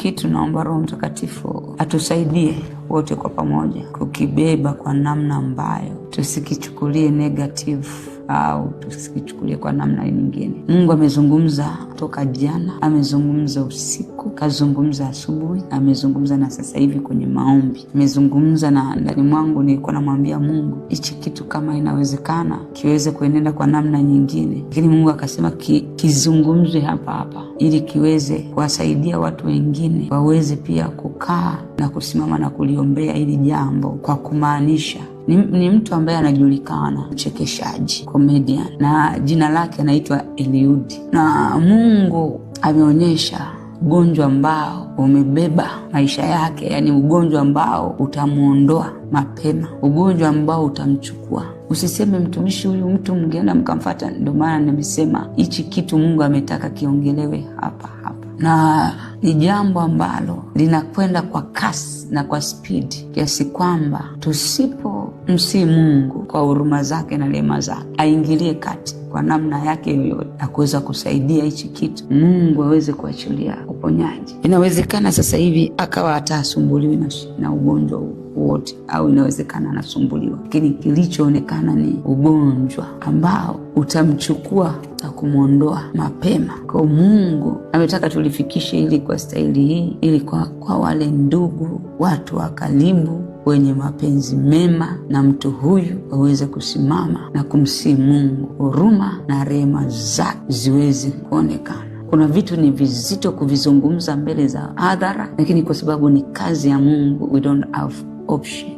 kitu naomba Roho Mtakatifu atusaidie wote kwa pamoja kukibeba kwa namna ambayo tusikichukulie negative au tusikichukulie kwa namna nyingine. Mungu amezungumza toka jana, amezungumza usiku, kazungumza asubuhi, amezungumza na sasa hivi kwenye maombi. Amezungumza na ndani mwangu, nilikuwa namwambia Mungu hichi kitu kama inawezekana kiweze kuenenda kwa namna nyingine. Lakini Mungu akasema kizungumzwe hapa hapa ili kiweze kuwasaidia watu wengine waweze pia kukaa na kusimama na kuliombea hili jambo kwa kumaanisha. Ni mtu ambaye anajulikana, mchekeshaji, comedian, na jina lake anaitwa Eliudi. Na Mungu ameonyesha ugonjwa ambao umebeba maisha yake, yani ugonjwa ambao utamuondoa mapema, ugonjwa ambao utamchukua. Usiseme mtumishi huyu mtu mngeenda mkamfuata. Ndio maana nimesema hichi kitu Mungu ametaka kiongelewe hapa hapa, na ni jambo ambalo linakwenda kwa kasi na kwa speed kiasi kwamba tusipomsii Mungu kwa huruma zake na rehema zake aingilie kati kwa namna yake yoyote na kuweza kusaidia hichi kitu, Mungu aweze kuachilia uponyaji. Inawezekana sasa hivi akawa atasumbuliwi na ugonjwa wote, au inawezekana anasumbuliwa, lakini kilichoonekana ni ugonjwa ambao utamchukua na kumwondoa mapema. Kwa Mungu ametaka tulifikishe ili kwa staili hii, ili kwa wale ndugu, watu wa karibu wenye mapenzi mema na mtu huyu waweze kusimama na kumsihi Mungu, huruma na rehema zake ziweze kuonekana. Kuna vitu ni vizito kuvizungumza mbele za hadhara, lakini kwa sababu ni kazi ya Mungu, we don't have option.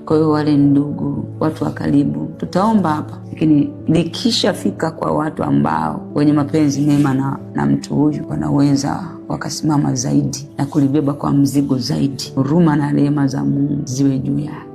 Kwa hiyo wale ndugu, watu wa karibu, tutaomba hapa, lakini likishafika kwa watu ambao wenye mapenzi mema na mtu huyu, wanaweza wakasimama zaidi na kulibeba kwa mzigo zaidi. Huruma na rehema za Mungu ziwe juu yake.